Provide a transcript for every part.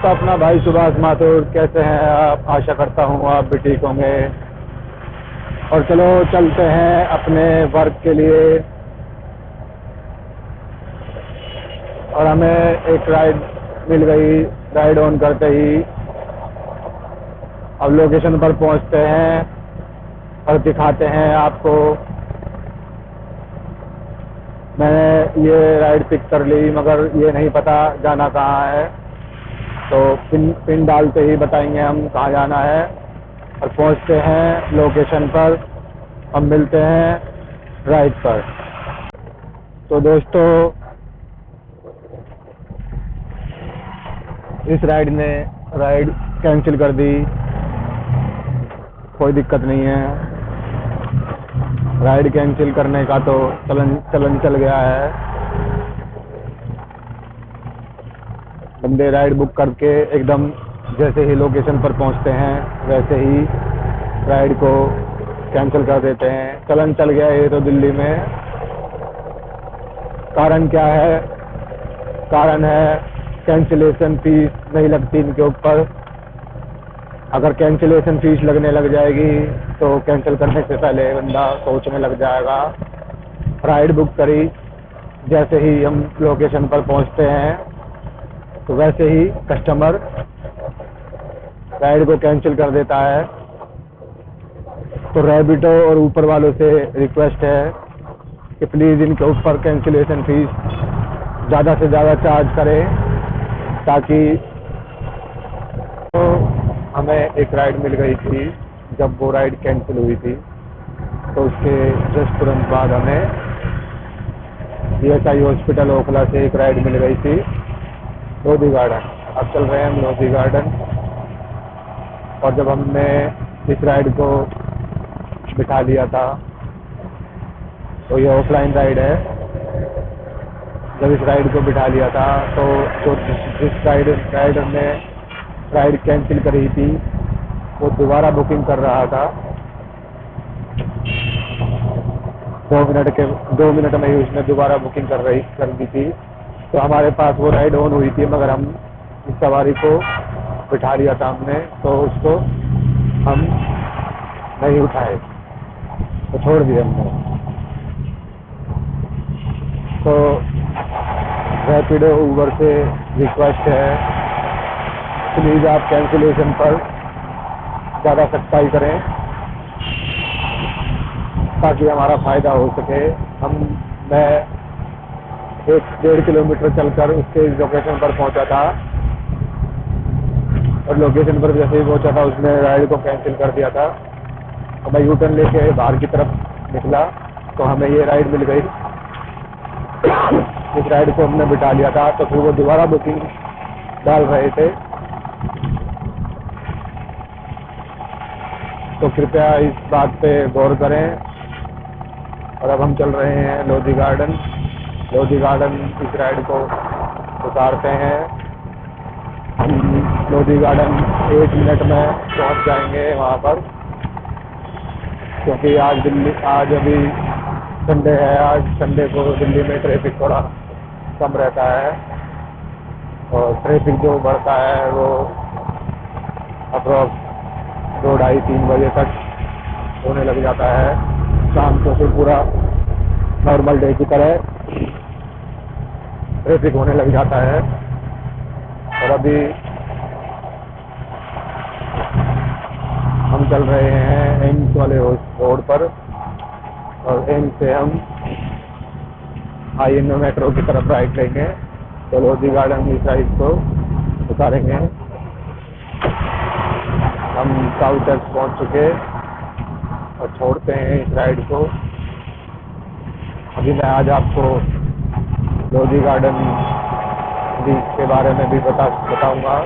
आपका अपना भाई सुभाष माथुर। कैसे हैं आप? आशा करता हूँ आप भी ठीक होंगे। और चलो चलते हैं अपने वर्क के लिए। और हमें एक राइड मिल गई। राइड ऑन करते ही अब लोकेशन पर पहुंचते हैं और दिखाते हैं आपको। मैंने ये राइड पिक कर ली, मगर ये नहीं पता जाना कहाँ है, तो पिन डालते ही बताएंगे हम कहाँ जाना है। और पहुंचते हैं लोकेशन पर। हम मिलते हैं राइड पर। तो दोस्तों, इस राइड ने राइड कैंसिल कर दी। कोई दिक्कत नहीं है। राइड कैंसिल करने का तो चलन चल गया है। बंदे राइड बुक करके एकदम जैसे ही लोकेशन पर पहुंचते हैं वैसे ही राइड को कैंसिल कर देते हैं। चलन चल गया ये तो दिल्ली में। कारण क्या है? कारण है कैंसिलेशन फीस नहीं लगती इनके ऊपर। अगर कैंसिलेशन फीस लगने लग जाएगी तो कैंसिल करने से पहले बंदा सोचने लग जाएगा। राइड बुक करी, जैसे ही हम लोकेशन पर पहुंचते हैं तो वैसे ही कस्टमर राइड को कैंसिल कर देता है। तो रैबिटो और ऊपर वालों से रिक्वेस्ट है कि प्लीज़ इनके ऊपर कैंसिलेशन फीस ज़्यादा से ज़्यादा चार्ज करें, ताकि तो हमें एक राइड मिल गई थी। जब वो राइड कैंसिल हुई थी तो उसके जस्ट तुरंत बाद हमें ESI हॉस्पिटल ओखला से एक राइड मिल गई थी लोधी गार्डन। अब चल रहे हैं हम लोधी गार्डन। और जब हमने इस राइड को बिठा लिया था, तो ये ऑफलाइन राइड है। जब इस राइड को बिठा लिया था तो जो जिस राइडर ने राइड कैंसिल करी थी वो दोबारा बुकिंग कर रहा था। 2 मिनट में ही उसने दोबारा बुकिंग कर दी थी। तो हमारे पास वो राइड ऑन हुई थी, मगर हम इस सवारी को बिठा लिया था हमने, तो उसको हम नहीं उठाए, तो छोड़ दिए हमने। तो रैपिडो ऊबर से रिक्वेस्ट है, प्लीज़ आप कैंसिलेशन पर ज़्यादा सख्ताई करें ताकि हमारा फ़ायदा हो सके। मैं 1-1.5 किलोमीटर चलकर उसके लोकेशन पर पहुंचा था, और लोकेशन पर जैसे ही पहुंचा था उसने राइड को कैंसिल कर दिया था। तो मैं यूटर्न लेके बाहर की तरफ निकला तो हमें ये राइड मिल गई। इस राइड को हमने बिठा लिया था, तो फिर वो दोबारा बुकिंग डाल रहे थे। तो कृपया इस बात पे गौर करें। और अब हम चल रहे हैं लोधी गार्डन। लोधी गार्डन इस राइड को उतारते हैं। हम लोधी गार्डन 1 मिनट में पहुंच जाएंगे वहाँ पर, क्योंकि आज अभी संडे है। आज संडे को दिल्ली में ट्रैफिक थोड़ा कम रहता है, और ट्रैफिक जो बढ़ता है वो अप्रॉक्स 2-2:30-3 बजे तक होने लग जाता है। शाम को फिर पूरा नॉर्मल डे की तरह ट्रैफिक होने लग जाता है। और अभी हम चल रहे हैं एम्स वाले रोड पर, और एम्स से हम INO मेट्रो की तरफ राइट लेंगे। तो लोधी गार्डन की साइड को उतारेंगे। हम साउथ तक पहुंच चुके और छोड़ते हैं इस राइड को। अभी मैं आज आपको लोधी गार्डन बीच के बारे में भी बताऊंगा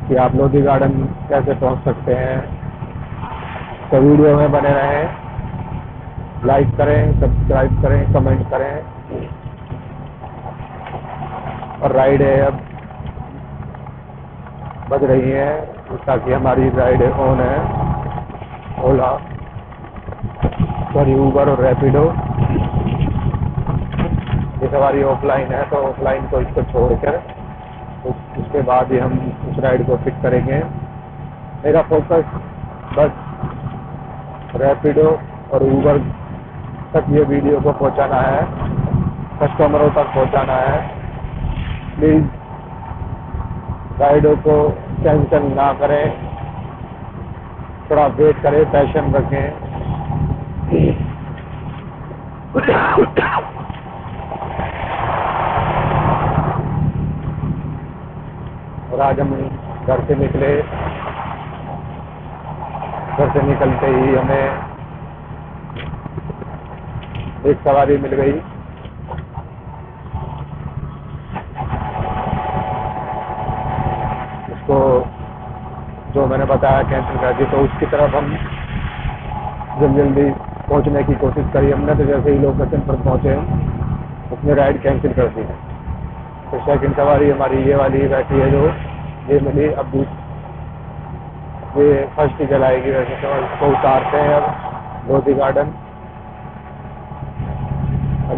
कि आप लोधी गार्डन कैसे पहुंच सकते हैं। तो वीडियो में बने रहें, लाइक करें, सब्सक्राइब करें, कमेंट करें। और राइड है अब बज रही है, ताकि हमारी राइड ऑन है। ओला, सॉरी ऊबर और रैपिडो। ये सवारी ऑफलाइन है, तो ऑफलाइन को इसको छोड़कर उसके बाद ही हम उस राइड को पिक करेंगे। मेरा फोकस बस रैपिडो और ऊबर तक ये वीडियो को पहुंचाना है, कस्टमरों तक पहुंचाना है। प्लीज़ राइडों को कैंसिल ना करें, थोड़ा वेट करें, पैशन रखें। और आज हम घर से निकले, घर से निकलते ही हमें एक सवारी मिल गई। उसको जो मैंने बताया कैंसिल कर दी, तो उसकी तरफ हम जल्दी जल्दी पहुंचने की कोशिश करी हमने। तो जैसे ही लोकेशन पर पहुंचे उसने राइड कैंसिल कर दी। तो सेकंड सवारी हमारी ये वाली बैठी है जो ये मिली। अब ये फर्स्ट ही चलाएगी। वैसे तो उसको उतारते हैं अब लोधी गार्डन।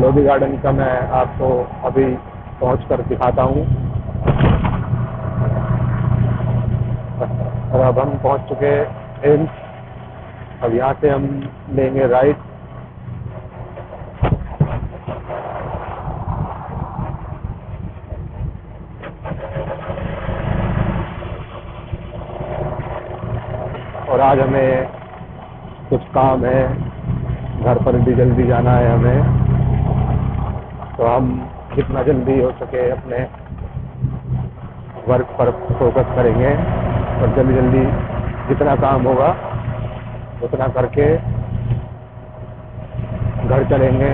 लोधी गार्डन का मैं आपको अभी पहुंच कर दिखाता हूँ। और अब हम पहुंच चुके एम्स। अब यहाँ से हम लेंगे राइट। और आज हमें कुछ काम है, घर पर भी जल्दी जाना है हमें। तो हम जितना जल्दी हो सके अपने वर्क पर फोकस करेंगे और जल्दी जल्दी जितना काम होगा उतना करके घर चलेंगे।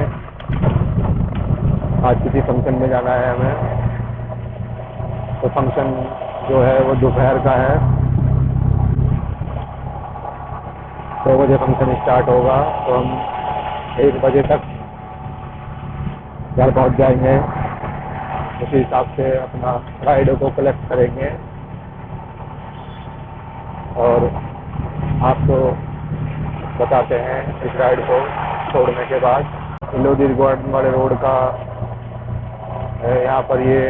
आज किसी फंक्शन में जाना है हमें। तो फंक्शन जो है वो दोपहर का है, 2 बजे फंक्शन स्टार्ट होगा। तो हम 1 बजे तक घर पहुंच जाएंगे। उसी हिसाब से अपना राइडों को कलेक्ट करेंगे। और आपको बताते हैं इस राइड को छोड़ने के बाद लोधी गार्डन वाले रोड का यहाँ पर ये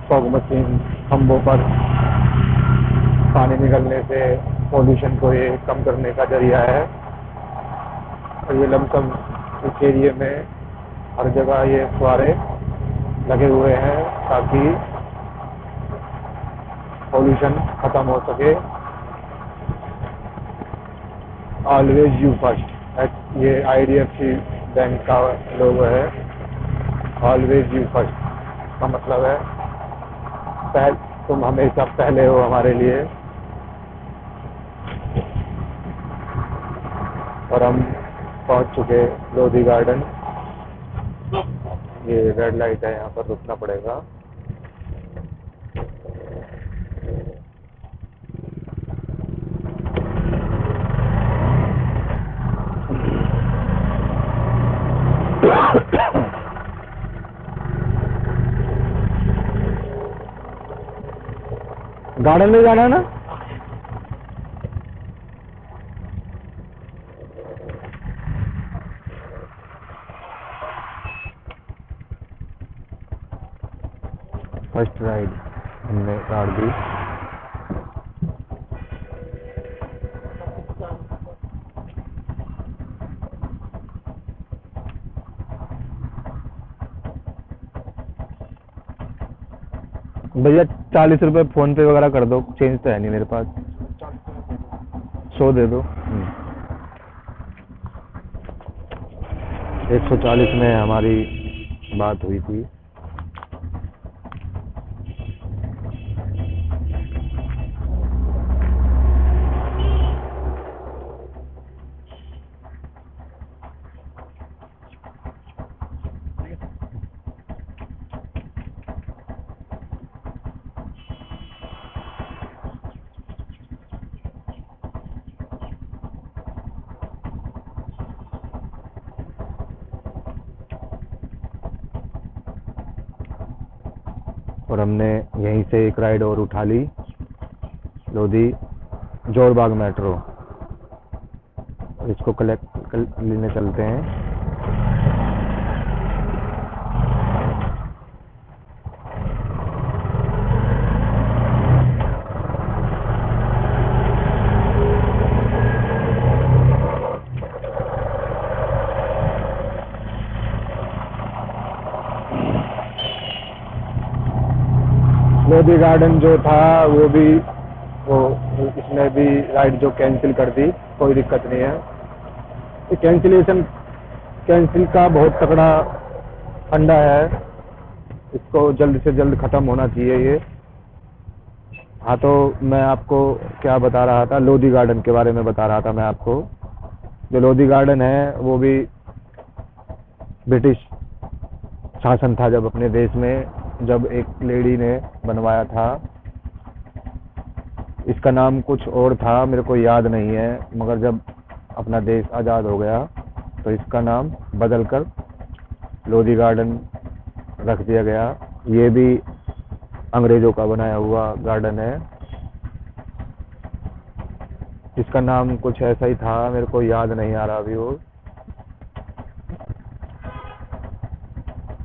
फॉग मशीन खंभों पर पानी निकलने से पोल्यूशन को ये कम करने का जरिया है। और ये लमसम इस एरिए में हर जगह ये फुहारे लगे हुए हैं ताकि पोल्यूशन खत्म हो सके। ऑलवेज यू फर्स्ट, ये IDFC बैंक का लोगो है। ऑलवेज यू फर्स्ट का मतलब है तुम हमेशा पहले हो हमारे लिए। और हम पहुंच चुके लोधी गार्डन। ये रेड लाइट है, यहाँ पर रुकना पड़ेगा। गार्डन में जाना है ना? फर्स्ट राइड हमने काट दी। भैया 40 रुपए फोन पे वगैरह कर दो, चेंज तो है नहीं मेरे पास। 100 दे दो। 140 में हमारी बात हुई थी। और हमने यहीं से एक राइड और उठा ली, लोधी जोरबाग मेट्रो। इसको कलेक्ट लेने चलते हैं। लोधी गार्डन जो था वो भी, वो इसमें भी राइड जो कैंसिल कर दी, कोई दिक्कत नहीं है। ये कैंसिल का बहुत तगड़ा फंडा है, इसको जल्द से जल्द ख़त्म होना चाहिए ये। हाँ, तो मैं आपको क्या बता रहा था, लोधी गार्डन के बारे में बता रहा था मैं आपको। जो लोधी गार्डन है वो भी ब्रिटिश शासन था जब अपने देश में, जब एक लेडी ने बनवाया था। इसका नाम कुछ और था, मेरे को याद नहीं है, मगर जब अपना देश आज़ाद हो गया तो इसका नाम बदलकर लोधी गार्डन रख दिया गया। ये भी अंग्रेज़ों का बनाया हुआ गार्डन है। इसका नाम कुछ ऐसा ही था, मेरे को याद नहीं आ रहा अभी वो।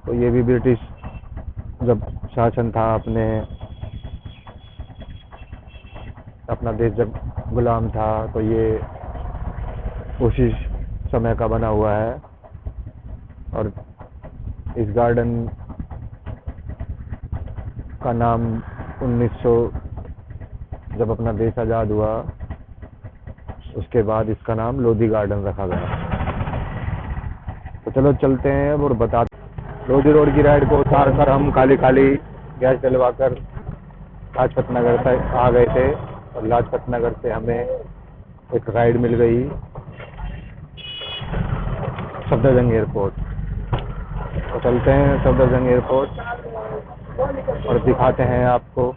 तो ये भी ब्रिटिश जब शासन था, अपना देश जब गुलाम था, तो ये उसी समय का बना हुआ है। और इस गार्डन का नाम 1900 जब अपना देश आज़ाद हुआ उसके बाद इसका नाम लोधी गार्डन रखा गया। तो चलो चलते हैं और बताते। लोधी रोड की राइड को उतार कर हम खाली गैस डलवाकर लाजपत नगर तक आ गए थे, और लाजपत नगर से हमें एक राइड मिल गई सफदरजंग एयरपोर्ट। तो चलते हैं सफदरजंग एयरपोर्ट और दिखाते हैं आपको।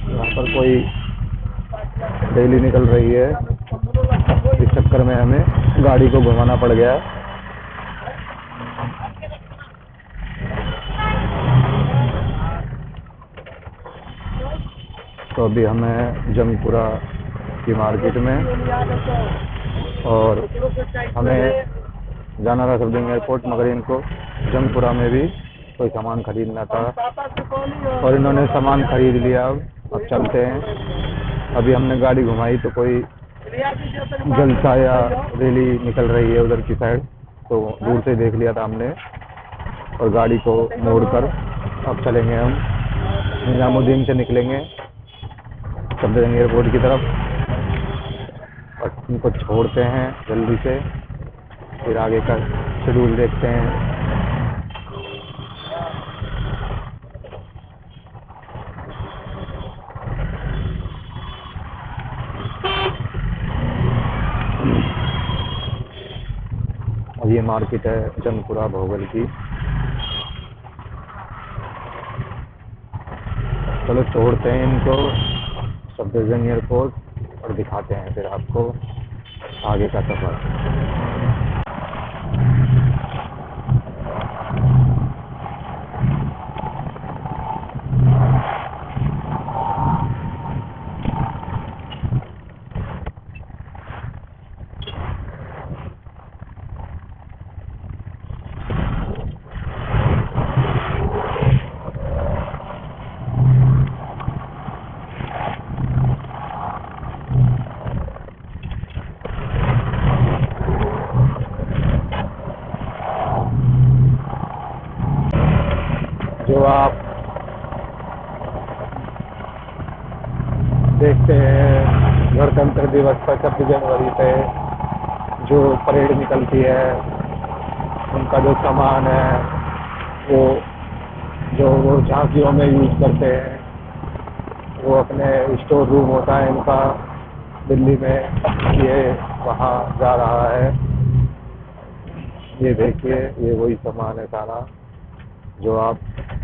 यहाँ पर कोई रैली निकल रही है, इस चक्कर में हमें गाड़ी को घुमाना पड़ गया। तो अभी हमें जंगपुरा की मार्केट में, और हमें जाना था सफदरजंग एयरपोर्ट, मगर इनको जंगपुरा में भी कोई सामान खरीदना था और इन्होंने सामान खरीद लिया। अब चलते हैं। अभी हमने गाड़ी घुमाई तो कोई जलसा या रैली निकल रही है उधर की साइड, तो दूर से देख लिया था हमने और गाड़ी को मोड़कर अब चलेंगे हम निजामुद्दीन से निकलेंगे सफदरजंग एयरपोर्ट की तरफ, और इनको छोड़ते हैं जल्दी से, फिर आगे का शेड्यूल देखते हैं। और ये मार्केट है जंगपुरा भोगल की। चलो छोड़ते हैं इनको सफदरजंग एयरपोर्ट और दिखाते हैं फिर आपको आगे का सफ़र। जो आप देखते हैं गणतंत्र दिवस पर 26 जनवरी पे जो परेड निकलती है, उनका जो सामान है वो झांकियों में यूज करते हैं, वो अपने स्टोर रूम होता है इनका दिल्ली में, ये वहाँ जा रहा है। ये देखिए, ये वही सामान है सारा जो आप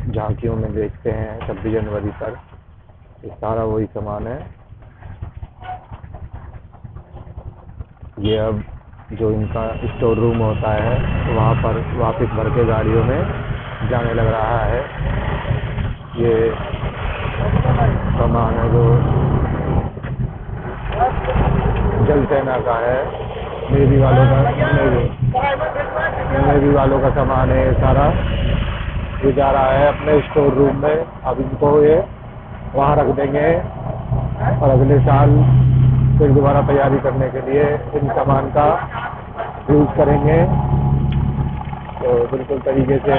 झांकियों में देखते हैं 26 जनवरी पर, ये सारा वही सामान है। ये अब जो इनका स्टोर रूम होता है वहाँ पर वापस भर के गाड़ियों में जाने लग रहा है। ये सामान है जो जल सेना का है, नेवी वालों का नेवी वालों का सामान है ये सारा। ये जा रहा है अपने स्टोर रूम में। अब इनको ये वहाँ रख देंगे और अगले साल फिर दोबारा तैयारी करने के लिए इन सामान का यूज़ करेंगे। तो बिल्कुल तरीके से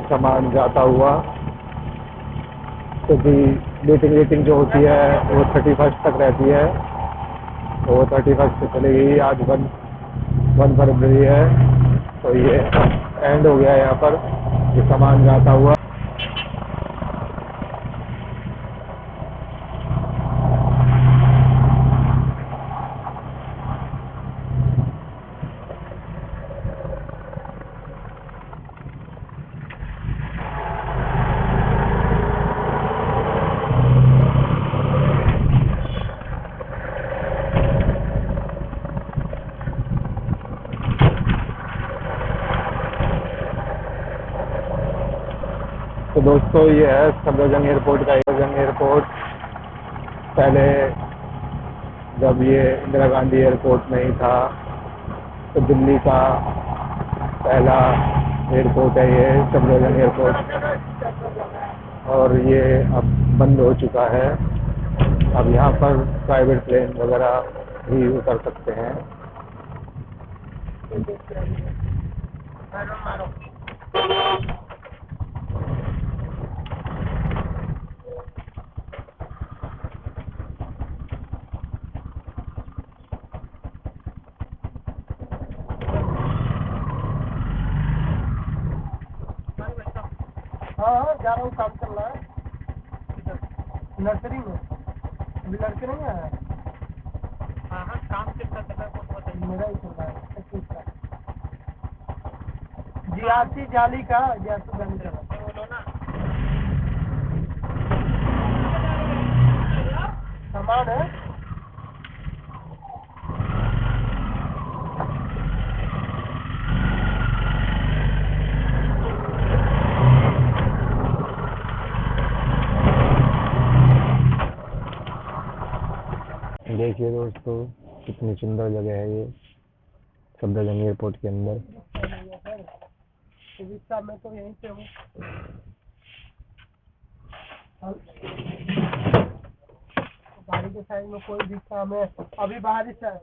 सामान जाता हुआ, क्योंकि मीटिंग जो होती है वो 31 तक रहती है, तो वो 31 से चलेगी। आज 1 फरवरी है, तो ये एंड हो गया है यहाँ पर ये सामान जाता हुआ। तो दोस्तों ये है सफदरजंग एयरपोर्ट का। एयरपोर्ट पहले जब ये इंदिरा गांधी एयरपोर्ट नहीं था तो दिल्ली का पहला एयरपोर्ट है ये सफदरजंग एयरपोर्ट, और ये अब बंद हो चुका है। अब यहाँ पर प्राइवेट प्लेन वगैरह भी उतर सकते हैं। हाँ जा रहा हूँ, काम चल रहा है नर्सरी में। अभी लड़के नहीं आया। हाँ काम कितना चल रहा है? मेरा ही चल रहा है 25 का। जियासी जाली का जियासी जाली का बोलो ना। सामान है देखिए दोस्तों कितनी सुंदर जगह है ये सफदरजंग एयरपोर्ट के अंदर। उड़ीसा में तो यहीं पे हूँ। गाड़ी के साइड में कोई भी काम है। अभी बारिश है।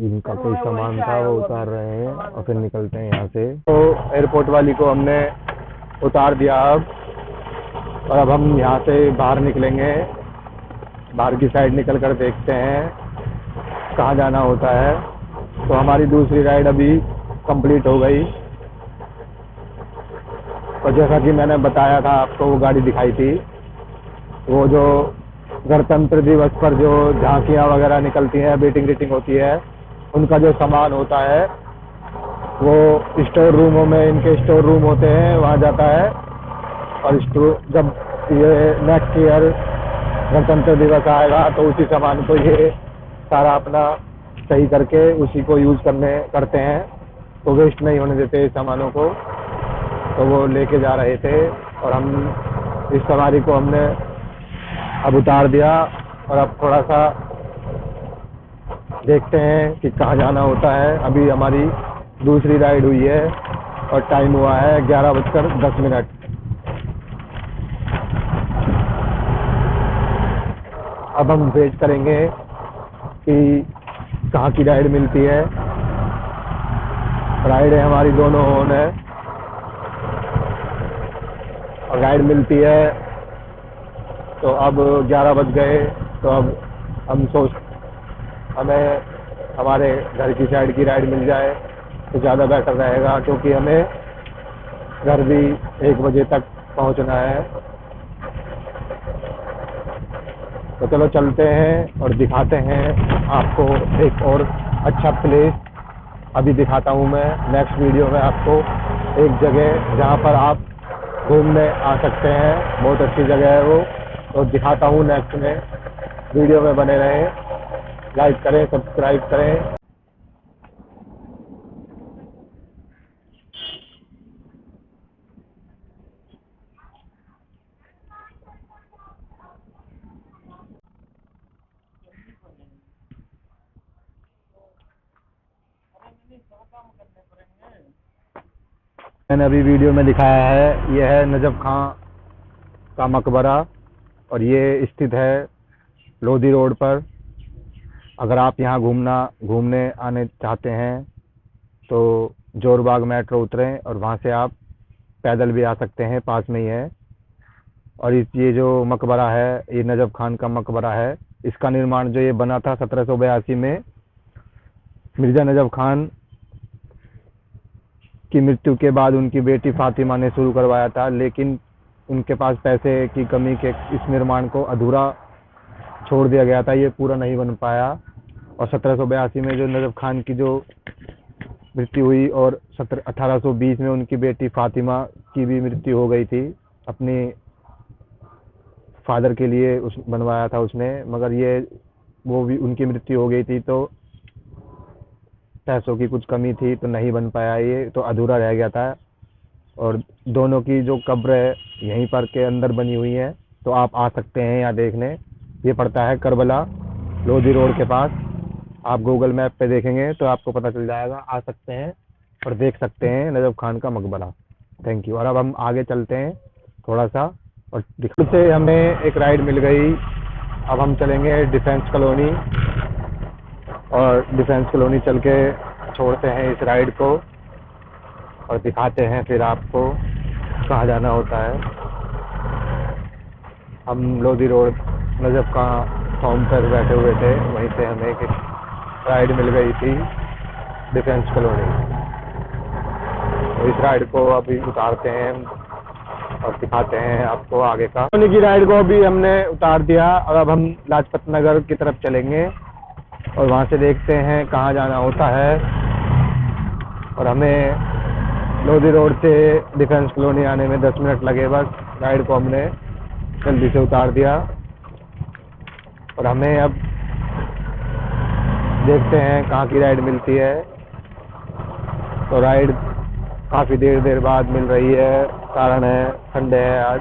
इनका कोई सामान था वो उतार रहे हैं और फिर निकलते हैं यहाँ से। तो एयरपोर्ट वाली को हमने उतार दिया अब, और अब हम यहाँ से बाहर निकलेंगे। बाहर की साइड निकल कर देखते हैं कहाँ जाना होता है। तो हमारी दूसरी राइड अभी कंप्लीट हो गई, और जैसा कि मैंने बताया था आपको, वो गाड़ी दिखाई थी, वो जो गणतंत्र दिवस पर जो झांकियाँ वगैरह निकलती हैं, बेटिंग होती है, उनका जो सामान होता है वो स्टोर रूमों में, इनके स्टोर रूम होते हैं, वहाँ जाता है। और जब ये नेक्स्ट ईयर गणतंत्र दिवस आएगा तो उसी सामान को ये सारा अपना सही करके उसी को यूज़ करते हैं, तो वेस्ट नहीं होने देते इस सामानों को। तो वो लेके जा रहे थे और हम इस सवारी को हमने अब उतार दिया, और अब थोड़ा सा देखते हैं कि कहाँ जाना होता है। अभी हमारी दूसरी राइड हुई है और टाइम हुआ है 11:10। अब हम वेट करेंगे कि कहाँ की राइड मिलती है। राइड है हमारी दोनों ऑन है, और राइड मिलती है। तो अब 11 बज गए, तो अब हम हमें हमारे घर की साइड की राइड मिल जाए तो ज़्यादा बेटर रहेगा, क्योंकि हमें घर भी 1 बजे तक पहुंचना है। तो चलो चलते हैं और दिखाते हैं आपको एक और अच्छा प्लेस। अभी दिखाता हूँ मैं नेक्स्ट वीडियो में आपको एक जगह जहाँ पर आप घूमने आ सकते हैं, बहुत अच्छी जगह है वो, तो दिखाता हूँ नेक्स्ट में। वीडियो में बने रहें। लाइक करें, सब्सक्राइब करें। मैंने अभी वीडियो में दिखाया है, यह है नजफ खां का मकबरा और ये स्थित है लोधी रोड पर। अगर आप यहाँ घूमने आने चाहते हैं तो जोरबाग मेट्रो उतरें और वहाँ से आप पैदल भी आ सकते हैं, पास में ही है। और ये जो मकबरा है ये नजफ खान का मकबरा है। इसका निर्माण जो ये बना था 1782 में मिर्ज़ा नजफ खान की मृत्यु के बाद उनकी बेटी फातिमा ने शुरू करवाया था, लेकिन उनके पास पैसे की कमी के इस निर्माण को अधूरा छोड़ दिया गया था, ये पूरा नहीं बन पाया। और 1782 में जो नजफ खान की जो मृत्यु हुई और 1820 में उनकी बेटी फातिमा की भी मृत्यु हो गई थी। अपने फादर के लिए उस बनवाया था उसने, मगर ये वो भी उनकी मृत्यु हो गई थी तो पैसों की कुछ कमी थी तो नहीं बन पाया, ये तो अधूरा रह गया था। और दोनों की जो कब्र है यहीं पर के अंदर बनी हुई है, तो आप आ सकते हैं यहाँ देखने। ये पड़ता है करबला, लोधी रोड के पास। आप गूगल मैप पे देखेंगे तो आपको पता चल जाएगा, आ सकते हैं और देख सकते हैं नजफ खान का मकबरा। Thank you. और अब हम आगे चलते हैं थोड़ा सा और से हमें एक राइड मिल गई। अब हम चलेंगे डिफेंस कॉलोनी और डिफेंस कॉलोनी चल के छोड़ते हैं इस राइड को और दिखाते हैं फिर आपको कहाँ जाना होता है। हम लोधी रोड नजफ का फॉर्म पर बैठे हुए थे, वहीं से हमें एक राइड मिल गई थी डिफेंस कॉलोनी। तो इस राइड को अभी उतारते हैं और दिखाते हैं आपको आगे का। कॉलोनी की राइड को अभी हमने उतार दिया और अब हम लाजपत नगर की तरफ चलेंगे और वहाँ से देखते हैं कहाँ जाना होता है। और हमें लोधी रोड से डिफेंस कॉलोनी आने में 10 मिनट लगे बस। राइड को हमने जल्दी से उतार दिया और हमें अब देखते हैं कहाँ की राइड मिलती है। तो राइड काफ़ी देर बाद मिल रही है, कारण है संडे है आज।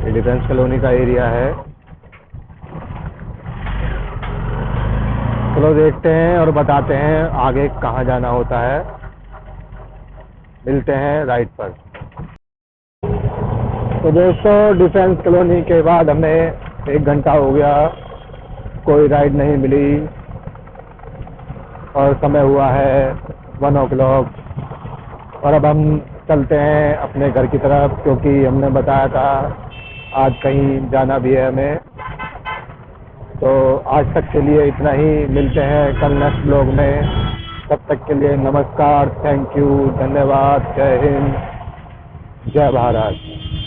ये डिफेंस कॉलोनी का एरिया है। चलो देखते हैं और बताते हैं आगे कहाँ जाना होता है। मिलते हैं राइड पर। तो दोस्तों डिफेंस कॉलोनी के बाद हमें 1 घंटा हो गया, कोई राइड नहीं मिली और समय हुआ है 1 o'clock। और अब हम चलते हैं अपने घर की तरफ, क्योंकि हमने बताया था आज कहीं जाना भी है हमें। तो आज तक के लिए इतना ही, मिलते हैं कल नेक्स्ट ब्लॉग में। तब तक के लिए नमस्कार, थैंक यू, धन्यवाद, जय हिंद, जय भारत।